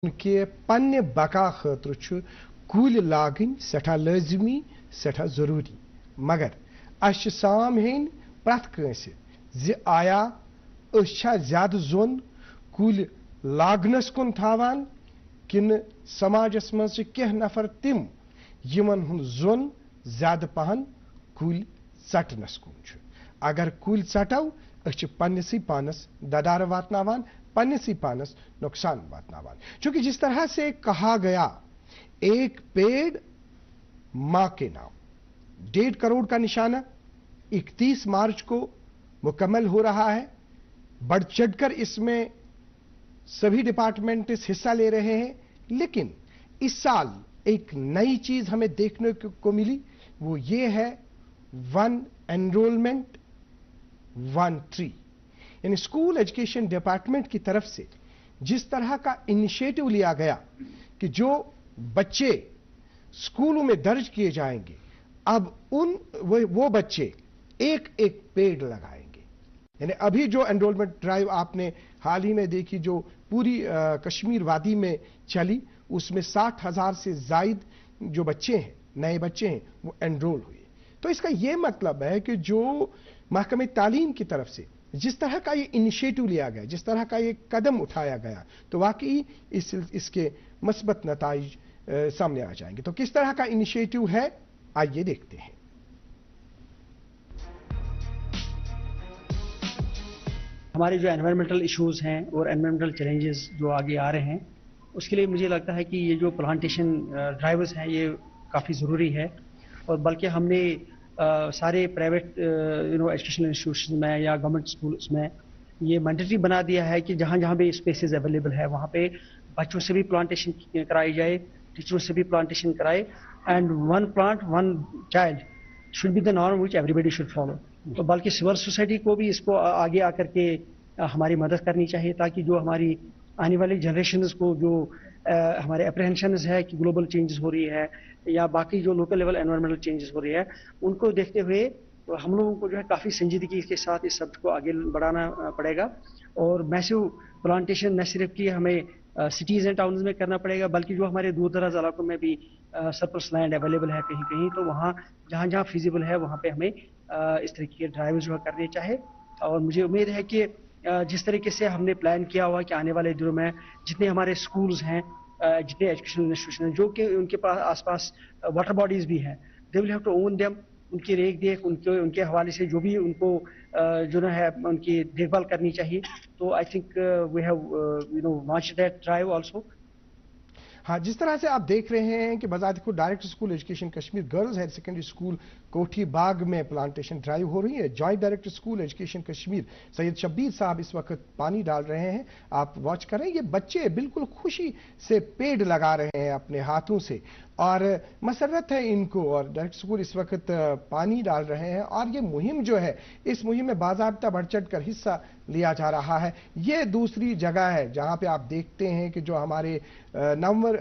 کہ پنہ بقا خاطر کُلۍ لاگٕنۍ سٮ۪ٹھاہ لٲزمی سٮ۪ٹھاہ ضروٗری مگر اَسہِ چھِ سام ہیٚنۍ پرٛٮ۪تھ کٲنٛسہِ زِ آیا أسۍ چھا زیادٕ زوٚن کُلۍ لاگنس کُن تھاوان کِنہٕ سماجس منٛز چھِ کینٛہہ نفر تِم یِمن ہُنٛد زوٚن زیادٕ پہن کُلۍ ژٹنس کُن چھُ اگر کُلۍ ژٹو أسۍ چھِ پننسٕے پانس ددارٕ واتناوان پننسٕے پانس نقصان واتناوان چونکہ جس طرح سے کہا گیا ایک پیڑ ماں کے نام 1.5 کروڑ کا نشانہ 31 مارچ کو مکمل ہو رہا ہے بڑھ چڑھ کر اس میں سبھی ڈپارٹمنٹس حصہ لے رہے ہیں لیکن اس سال ایک نئی چیز ہمیں دیکھنے کو ملی وہ یہ ہے 1 enrollment 1 tree یعنی اسکول ایجوکیشن ڈپارٹمنٹ کی طرف سے جس طرح کا انیشیٹو لیا گیا کہ جو بچے اسکولوں میں درج کیے جائیں گے اب وہ بچے ایک ایک پیڑ لگائیں گے یعنی ابھی جو انرولمنٹ ڈرائیو آپ نے حال ہی میں دیکھی جو پوری کشمیر وادی میں چلی اس میں 60,000 سے زائد جو بچے ہیں نئے بچے ہیں وہ انرول ہوئے تو اس کا یہ مطلب ہے کہ جو محکمہ تعلیم کی طرف سے جس طرح کا یہ انیشیٹو لیا گیا جس طرح کا یہ قدم اٹھایا گیا تو واقعی اس کے مثبت نتائج سامنے آ جائیں گے تو کس طرح کا انیشیٹو ہے آئیے دیکھتے ہیں ہمارے جو انوائرمنٹل ایشوز ہیں اور انوائرمنٹل چیلنجز جو آگے آ رہے ہیں اس کے لیے مجھے لگتا ہے کہ یہ جو پلانٹیشن ڈرائیوز ہیں یہ کافی ضروری ہے اور بلکہ ہم نے سارے پرائیویٹ ایجوکیشنل انسٹیٹیوشن میں یا گورنمنٹ اسکولس میں یہ مینڈیٹری بنا دیا ہے کہ جہاں جہاں بھی اسپیسز اویلیبل ہے وہاں پہ بچوں سے بھی پلانٹیشن کرائی جائے ٹیچروں سے بھی پلانٹیشن کرائے and 1 plant 1 child should be the norm which everybody should follow تو بلکہ سول سوسائٹی کو بھی اس کو آگے آ کر کے ہماری مدد کرنی چاہیے تاکہ جو ہماری آنے والی جنریشنز کو جو ہمارے اپریہنشنز ہے کہ گلوبل چینجز ہو رہی ہے یا باقی جو لوکل لیول انوائرمنٹل چینجز ہو رہی ہے ان کو دیکھتے ہوئے ہم لوگوں کو جو ہے کافی سنجیدگی کے ساتھ اس سبجیکٹ کو آگے بڑھانا پڑے گا اور میسو پلانٹیشن نہ صرف کہ ہمیں سٹیز اینڈ ٹاؤنز میں کرنا پڑے گا بلکہ جو ہمارے دور دراز علاقوں میں بھی سرپلس لینڈ اویلیبل ہے کہیں کہیں تو وہاں جہاں جہاں فیزیبل ہے وہاں پہ ہمیں اس طریقے کے ڈرائیوز جو ہے کرنے چاہے اور مجھے امید ہے کہ جس طریقے سے ہم نے پلان کیا ہوا کہ آنے والے دنوں میں جتنے ہمارے سکولز ہیں جتنے ایجوکیشنل انسٹیٹیوشن ہیں جو کہ ان کے پاس آس پاس واٹر باڈیز بھی ہیں they will have to own them ان کی ریکھ دیکھ ان کے حوالے سے جو بھی ان کو جو ہے ان کی دیکھ بھال کرنی چاہیے تو I think we have launch that drive also ہاں جس طرح سے آپ دیکھ رہے ہیں کہ بذات خود director school education Kashmir girls higher secondary school Kothi Bagh میں پلانٹیشن ڈرائیو ہو رہی ہے joint director school education Kashmir Syed Shabir sahib اس وقت پانی ڈال رہے ہیں آپ واچ کریں یہ بچے بالکل خوشی سے پیڑ لگا رہے ہیں اپنے ہاتھوں سے اور مسرت ہے ان کو اور ڈائریکٹر اسکول اس وقت پانی ڈال رہے ہیں اور یہ مہم جو ہے اس مہم میں باضابطہ بڑھ چڑھ کر حصہ لیا جا رہا ہے یہ دوسری جگہ ہے جہاں پہ آپ دیکھتے ہیں کہ جو ہمارے نامور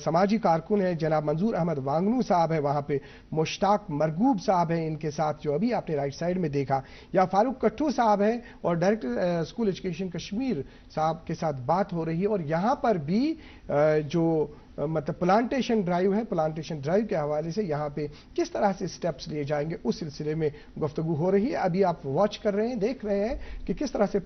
سماجی کارکن ہیں جناب منظور احمد وانگنو صاحب ہے وہاں پہ مشتاق مرغوب صاحب ہیں ان کے ساتھ جو ابھی آپ نے رائٹ سائڈ میں دیکھا یا فاروق کٹھو صاحب ہیں اور ڈائریکٹر اسکول ایجوکیشن کشمیر صاحب کے ساتھ بات ہو رہی ہے اور یہاں پر بھی جو مطلب پلانٹیشن ڈرائیو ہے پلانٹیشن ڈرائیو کے حوالے سے یہاں پہ کس طرح سے سٹیپس لیے جائیں گے اس سلسلے میں گفتگو ہو رہی ہے ابھی آپ واچ کر رہے ہیں دیکھ رہے ہیں کہ کس طرح سے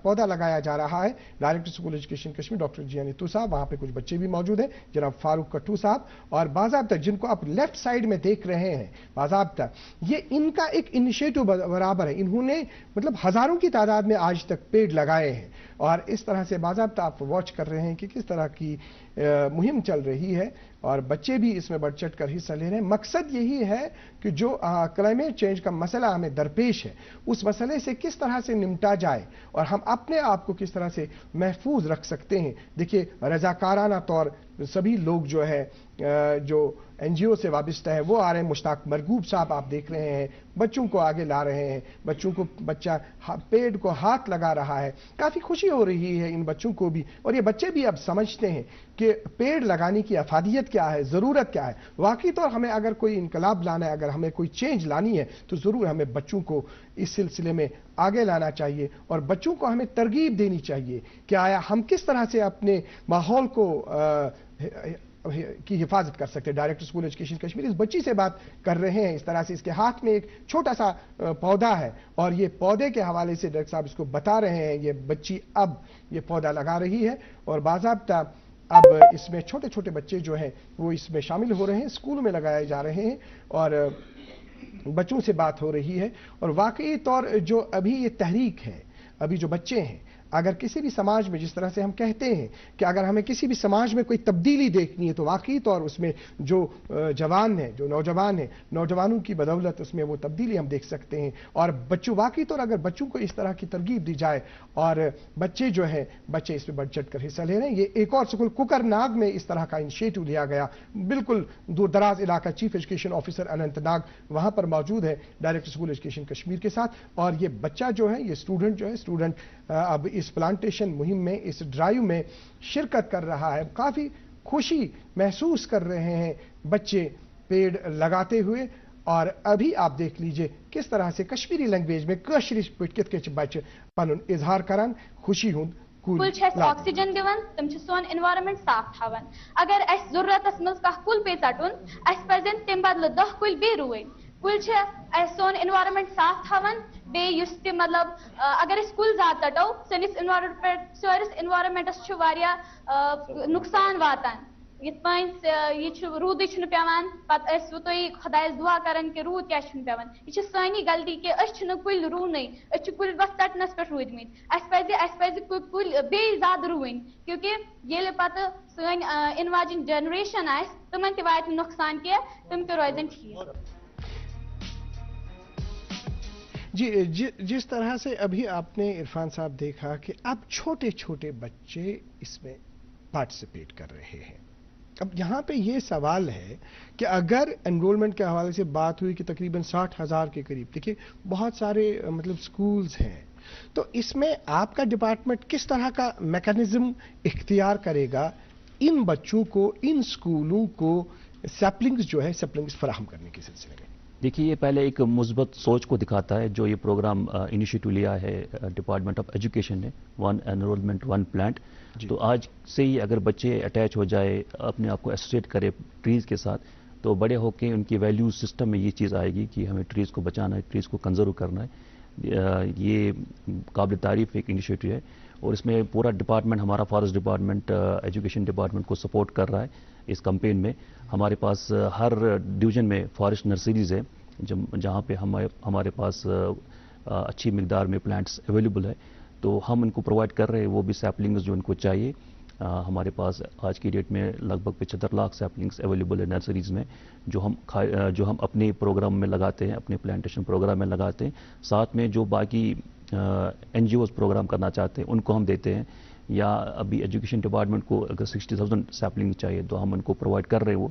پودا لگایا جا رہا ہے director school education Kashmir doctor G Neetu sahib وہاں پہ کچھ بچے بھی موجود ہیں جناب فاروق کٹھو صاحب اور باضابطہ جن کو آپ لیفٹ سائڈ میں دیکھ رہے ہیں باضابطہ یہ ان کا ایک انیشیٹو برابر ہے انہوں نے مطلب ہزاروں کی تعداد میں آج تک پیڑ لگائے ہیں اور اس طرح سے باضابطہ آپ واچ کر رہے ہیں کہ کس طرح کی مہم چل رہی ہے اور بچے بھی اس میں بڑھ چڑھ کر حصہ لے رہے ہیں مقصد یہی ہے کہ جو کلائمیٹ چینج کا مسئلہ ہمیں درپیش ہے اس مسئلے سے کس طرح سے نمٹا جائے اور ہم اپنے آپ کو کس طرح سے محفوظ رکھ سکتے ہیں دیکھیے رضاکارانہ طور سبھی لوگ جو ہے جو این جی او سے وابستہ ہے وہ آ رہے ہیں مشتاق مرغوب صاحب آپ دیکھ رہے ہیں بچوں کو آگے لا رہے ہیں بچوں کو بچہ پیڑ کو ہاتھ لگا رہا ہے کافی خوشی ہو رہی ہے ان بچوں کو بھی اور یہ بچے بھی اب سمجھتے ہیں کہ پیڑ لگانے کی افادیت کیا ہے ضرورت کیا ہے واقعی طور ہمیں اگر کوئی انقلاب لانا ہے اگر ہمیں کوئی چینج لانی ہے تو ضرور ہمیں بچوں کو اس سلسلے میں آگے لانا چاہیے اور بچوں کو ہمیں ترغیب دینی چاہیے کہ آیا ہم کس طرح سے اپنے ماحول کو کی حفاظت کر سکتے ہیں. ڈائریکٹر اسکول ایجوکیشن کشمیر اس بچی سے بات کر رہے ہیں. اس طرح سے اس کے ہاتھ میں ایک چھوٹا سا پودا ہے اور یہ پودے کے حوالے سے ڈاکٹر صاحب اس کو بتا رہے ہیں. یہ بچی اب یہ پودا لگا رہی ہے اور باضابطہ اب اس میں چھوٹے چھوٹے بچے جو ہیں وہ اس میں شامل ہو رہے ہیں, اسکول میں لگائے جا رہے ہیں اور بچوں سے بات ہو رہی ہے. اور واقعی طور جو ابھی یہ تحریک ہے, ابھی جو بچے ہیں, اگر کسی بھی سماج میں جس طرح سے ہم کہتے ہیں کہ اگر ہمیں کسی بھی سماج میں کوئی تبدیلی دیکھنی ہے تو واقعی طور اس میں جو جوان ہیں, جو نوجوان ہیں, نوجوانوں کی بدولت اس میں وہ تبدیلی ہم دیکھ سکتے ہیں. اور بچوں واقعی طور اگر بچوں کو اس طرح کی ترغیب دی جائے اور بچے جو ہیں بچے اس میں بڑھ چڑھ کر حصہ لے رہے ہیں. یہ ایک اور سکول کوکر ناگ میں اس طرح کا انیشیٹو لیا گیا, بالکل دور دراز علاقہ. Chief education officer Anant Nag وہاں پر موجود ہے ڈائریکٹر اسکول ایجوکیشن کشمیر کے ساتھ. اور یہ بچہ جو ہے, یہ اسٹوڈنٹ اب اس پلانٹیشن مہم میں, اس ڈرائیو میں شرکت کر رہا ہے. کافی خوشی محسوس کر رہے ہیں بچے پیڑ لگاتے ہوئے. اور ابھی آپ دیکھ لیجئے کس طرح سے کشمیری لینگویج میں کشری پٹ کت بچے پنن اظہار کران خوشی ہند کل آکسیجن دِوان, تم سون انوائرمنٹ صاف تھاوان. اگر اس ضرورت مز کل پے ژٹن اس پزن تم بدل 10 کل بی روین. کل سون انوائرمنٹ صاف تھاوان. بیس تہ مطلب اگر اس کل زیادہ ژٹو سٲنِس انوائرمنٹس نقصان واتان. یت پہ رود پیوان پتہ تھی خدائس دعا کران کہ رود کیا پیوان. یہ سانی غلطی کہ کل رون کل بس ژٹنس پہ رودمت. اس پز کل بی زیادہ رون کیونکہ یل پتہ سن ان واجن جنریشن آس تمن تہ وات نقصان کی تم تہ روزن ٹھیک. جی, جس طرح سے ابھی آپ نے عرفان صاحب دیکھا کہ اب چھوٹے چھوٹے بچے اس میں پارٹیسپیٹ کر رہے ہیں. اب یہاں پہ یہ سوال ہے کہ اگر انرولمنٹ کے حوالے سے بات ہوئی کہ تقریباً 60,000 کے قریب, دیکھیے بہت سارے مطلب سکولز ہیں, تو اس میں آپ کا ڈپارٹمنٹ کس طرح کا میکانزم اختیار کرے گا ان بچوں کو, ان سکولوں کو سیپلنگز فراہم کرنے کے سلسلے میں؟ دیکھیے یہ پہلے ایک مثبت سوچ کو دکھاتا ہے جو یہ پروگرام انیشیٹو لیا ہے ڈپارٹمنٹ آف ایجوکیشن نے, 1 انرولمنٹ 1 پلانٹ. تو آج سے ہی اگر بچے اٹیچ ہو جائے, اپنے آپ کو ایسوسیٹ کرے ٹریز کے ساتھ, تو بڑے ہو کے ان کی ویلیوز سسٹم میں یہ چیز آئے گی کہ ہمیں ٹریز کو بچانا ہے, ٹریز کو کنزرو کرنا ہے. یہ قابل تعریف ایک انیشیٹو ہے اور اس میں پورا ڈپارٹمنٹ, ہمارا فارسٹ ڈپارٹمنٹ, ایجوکیشن ڈپارٹمنٹ کو سپورٹ کر رہا ہے اس کمپین میں. ہمارے پاس ہر ڈویژن میں فارسٹ نرسریز ہے جہاں پہ ہمارے پاس اچھی مقدار میں پلانٹس اویلیبل ہے, تو ہم ان کو پرووائڈ کر رہے ہیں وہ بھی سیپلنگز جو ان کو چاہیے. ہمارے پاس آج کی ڈیٹ میں لگ بھگ 75 لاکھ سیپلنگز اویلیبل ہے نرسریز میں, جو ہم اپنے پروگرام میں لگاتے ہیں, اپنے پلانٹیشن پروگرام میں لگاتے ہیں. ساتھ میں جو باقی این جی اوز پروگرام کرنا چاہتے ہیں ان کو ہم دیتے ہیں. یا ابھی ایجوکیشن ڈپارٹمنٹ کو اگر 60,000 سیپلنگ چاہیے تو ہم ان کو پرووائڈ کر رہے ہیں. وہ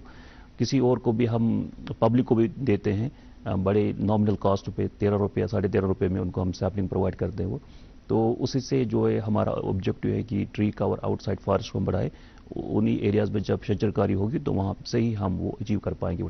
کسی اور کو بھی ہم پبلک کو بھی دیتے ہیں بڑے نامنل کاسٹ پہ, 13 روپے 13.5 روپے میں ان کو ہم سیپلنگ پرووائڈ کرتے ہیں. وہ تو اسی سے جو ہے ہمارا آبجیکٹو ہے کہ ٹری کور آؤٹ سائڈ فارسٹ کو ہم بڑھائے. انہی ایریاز میں جب شجر کاری ہوگی تو وہاں سے ہی ہم وہ اچیو کر پائیں گے.